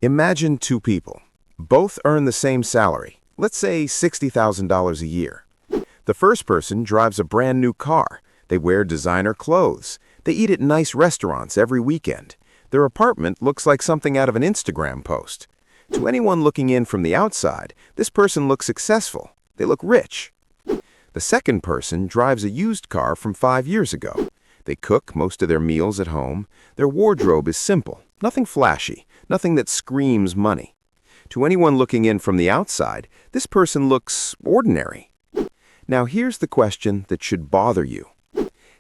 Imagine two people. Both earn the same salary, let's say $60,000 a year. The first person drives a brand new car. They wear designer clothes. They eat at nice restaurants every weekend. Their apartment looks like something out of an Instagram post. To anyone looking in from the outside, this person looks successful. They look rich. The second person drives a used car from 5 years ago. They cook most of their meals at home. Their wardrobe is simple, nothing flashy, nothing that screams money. To anyone looking in from the outside, this person looks ordinary. Now here's the question that should bother you.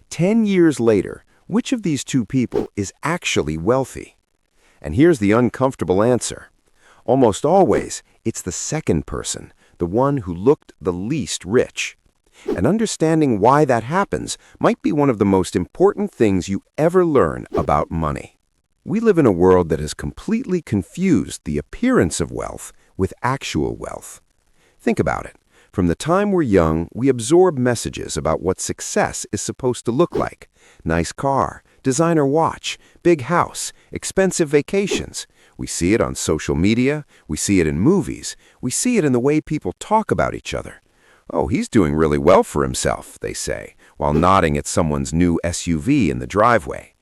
10 years later, which of these two people is actually wealthy? And here's the uncomfortable answer. Almost always, it's the second person, the one who looked the least rich. And understanding why that happens might be one of the most important things you ever learn about money. We live in a world that has completely confused the appearance of wealth with actual wealth. Think about it. From the time we're young, we absorb messages about what success is supposed to look like. Nice car, designer watch, big house, expensive vacations. We see it on social media, we see it in movies, we see it in the way people talk about each other. "Oh, he's doing really well for himself," they say, while nodding at someone's new SUV in the driveway.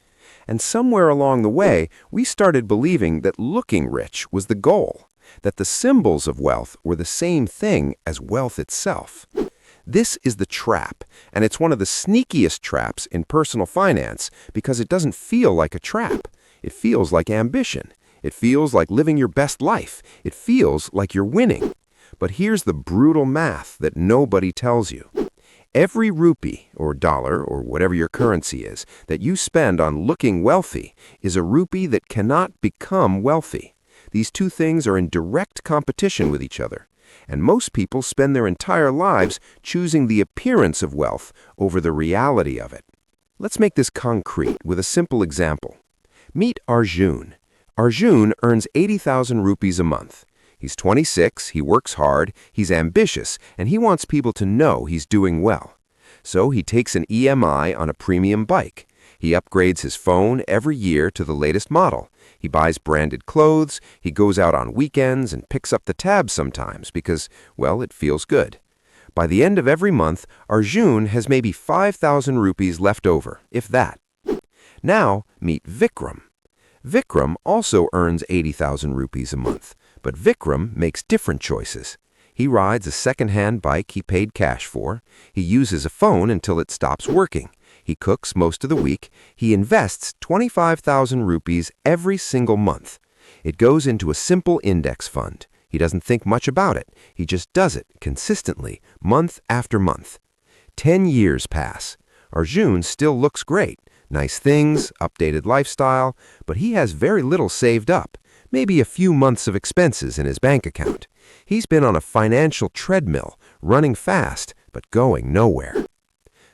And somewhere along the way, we started believing that looking rich was the goal, that the symbols of wealth were the same thing as wealth itself. This is the trap, and it's one of the sneakiest traps in personal finance because it doesn't feel like a trap. It feels like ambition. It feels like living your best life. It feels like you're winning. But here's the brutal math that nobody tells you. Every rupee, or dollar, or whatever your currency is, that you spend on looking wealthy is a rupee that cannot become wealthy. These two things are in direct competition with each other. And most people spend their entire lives choosing the appearance of wealth over the reality of it. Let's make this concrete with a simple example. Meet Arjun. Arjun earns 80,000 rupees a month. He's 26, he works hard, he's ambitious, and he wants people to know he's doing well. So he takes an EMI on a premium bike. He upgrades his phone every year to the latest model. He buys branded clothes, he goes out on weekends and picks up the tab sometimes because, well, it feels good. By the end of every month, Arjun has maybe 5,000 rupees left over, if that. Now, meet Vikram. Vikram also earns 80,000 rupees a month. But Vikram makes different choices. He rides a second-hand bike he paid cash for. He uses a phone until it stops working. He cooks most of the week. He invests 25,000 rupees every single month. It goes into a simple index fund. He doesn't think much about it. He just does it consistently, month after month. 10 years pass. Arjun still looks great. Nice things, updated lifestyle, but he has very little saved up. Maybe a few months of expenses in his bank account. He's been on a financial treadmill, running fast, but going nowhere.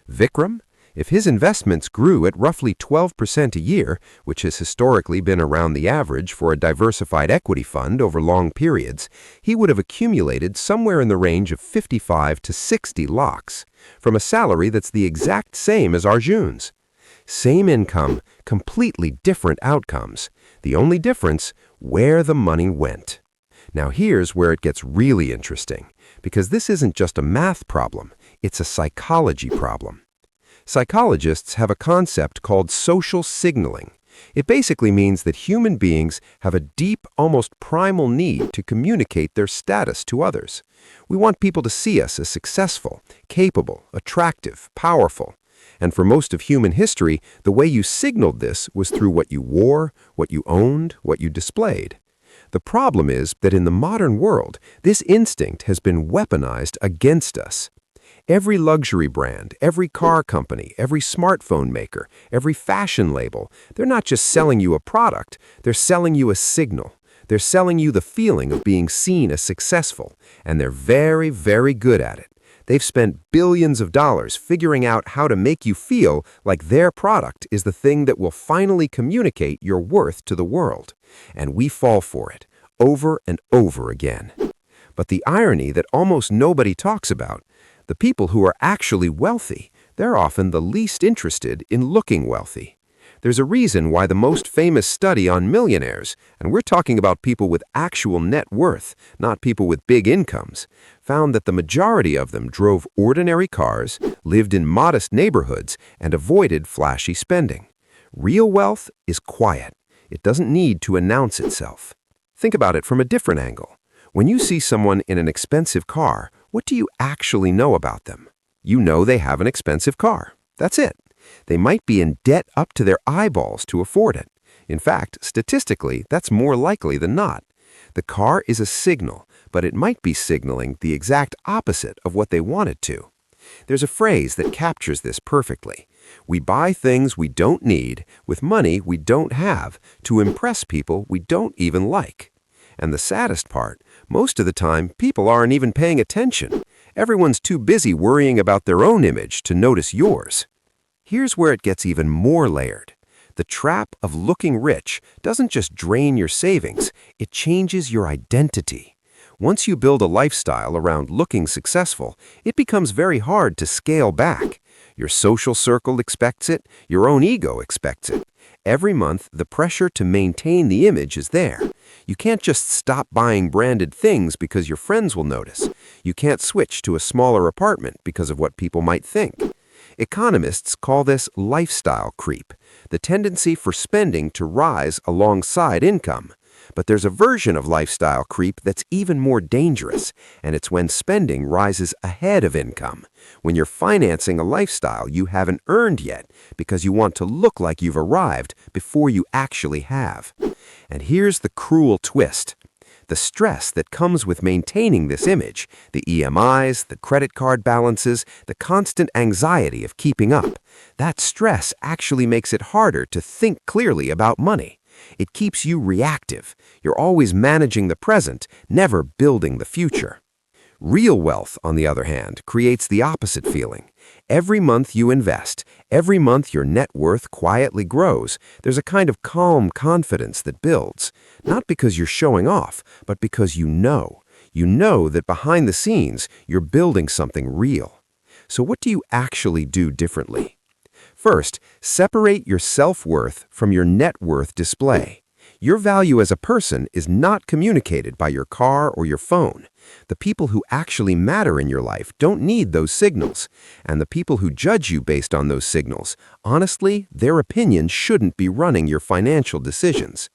Vikram? If his investments grew at roughly 12% a year, which has historically been around the average for a diversified equity fund over long periods, he would have accumulated somewhere in the range of 55 to 60 lakhs, from a salary that's the exact same as Arjun's. Same income, completely different outcomes. The only difference, where the money went. Now here's where it gets really interesting, because this isn't just a math problem, it's a psychology problem. Psychologists have a concept called social signaling. It basically means that human beings have a deep, almost primal need to communicate their status to others. We want people to see us as successful, capable, attractive, powerful. And for most of human history, the way you signaled this was through what you wore, what you owned, what you displayed. The problem is that in the modern world, this instinct has been weaponized against us. Every luxury brand, every car company, every smartphone maker, every fashion label, they're not just selling you a product, they're selling you a signal. They're selling you the feeling of being seen as successful, and they're very, very good at it. They've spent billions of dollars figuring out how to make you feel like their product is the thing that will finally communicate your worth to the world. And we fall for it, over and over again. But the irony that almost nobody talks about, the people who are actually wealthy, they're often the least interested in looking wealthy. There's a reason why the most famous study on millionaires, and we're talking about people with actual net worth, not people with big incomes, found that the majority of them drove ordinary cars, lived in modest neighborhoods, and avoided flashy spending. Real wealth is quiet. It doesn't need to announce itself. Think about it from a different angle. When you see someone in an expensive car, what do you actually know about them? You know they have an expensive car. That's it. They might be in debt up to their eyeballs to afford it. In fact, statistically, that's more likely than not. The car is a signal, but it might be signaling the exact opposite of what they want it to. There's a phrase that captures this perfectly. We buy things we don't need with money we don't have to impress people we don't even like. And the saddest part, most of the time, people aren't even paying attention. Everyone's too busy worrying about their own image to notice yours. Here's where it gets even more layered. The trap of looking rich doesn't just drain your savings, it changes your identity. Once you build a lifestyle around looking successful, it becomes very hard to scale back. Your social circle expects it, your own ego expects it. Every month, the pressure to maintain the image is there. You can't just stop buying branded things because your friends will notice. You can't switch to a smaller apartment because of what people might think. Economists call this lifestyle creep, the tendency for spending to rise alongside income. But there's a version of lifestyle creep that's even more dangerous, and it's when spending rises ahead of income, when you're financing a lifestyle you haven't earned yet because you want to look like you've arrived before you actually have. And here's the cruel twist. The stress that comes with maintaining this image, the EMIs, the credit card balances, the constant anxiety of keeping up, that stress actually makes it harder to think clearly about money. It keeps you reactive. You're always managing the present, never building the future. Real wealth, on the other hand, creates the opposite feeling. Every month you invest, every month your net worth quietly grows. There's a kind of calm confidence that builds, not because you're showing off, but because you know. You know that behind the scenes, you're building something real. So what do you actually do differently? First, separate your self-worth from your net worth display. Your value as a person is not communicated by your car or your phone. The people who actually matter in your life don't need those signals. And the people who judge you based on those signals, honestly, their opinion shouldn't be running your financial decisions.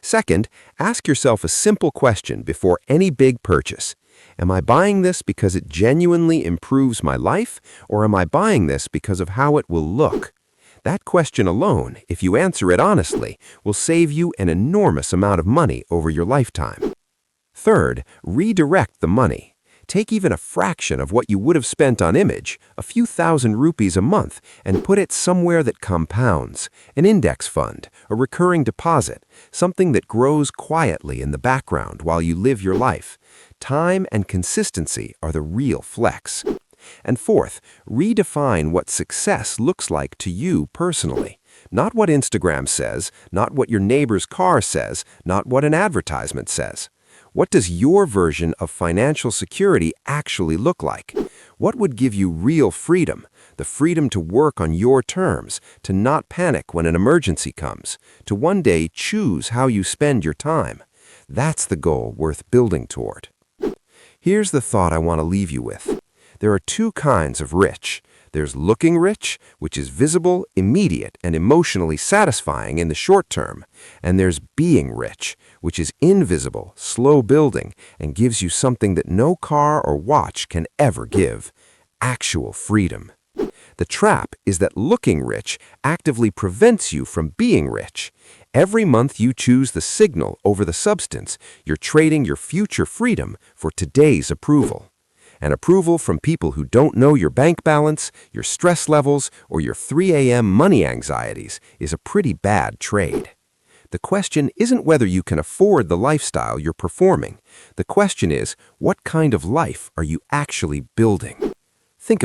Second, ask yourself a simple question before any big purchase. Am I buying this because it genuinely improves my life, or am I buying this because of how it will look? That question alone, if you answer it honestly, will save you an enormous amount of money over your lifetime. Third, redirect the money. Take even a fraction of what you would have spent on image, a few thousand rupees a month, and put it somewhere that compounds, an index fund, a recurring deposit, something that grows quietly in the background while you live your life. Time and consistency are the real flex. And fourth, redefine what success looks like to you personally. Not what Instagram says, not what your neighbor's car says, not what an advertisement says. What does your version of financial security actually look like? What would give you real freedom? The freedom to work on your terms, to not panic when an emergency comes, to one day choose how you spend your time. That's the goal worth building toward. Here's the thought I want to leave you with. There are two kinds of rich. There's looking rich, which is visible, immediate, and emotionally satisfying in the short term. And there's being rich, which is invisible, slow building, and gives you something that no car or watch can ever give: actual freedom. The trap is that looking rich actively prevents you from being rich. Every month you choose the signal over the substance, you're trading your future freedom for today's approval. And approval from people who don't know your bank balance, your stress levels, or your 3 a.m. money anxieties is a pretty bad trade. The question isn't whether you can afford the lifestyle you're performing. The question is, what kind of life are you actually building? Think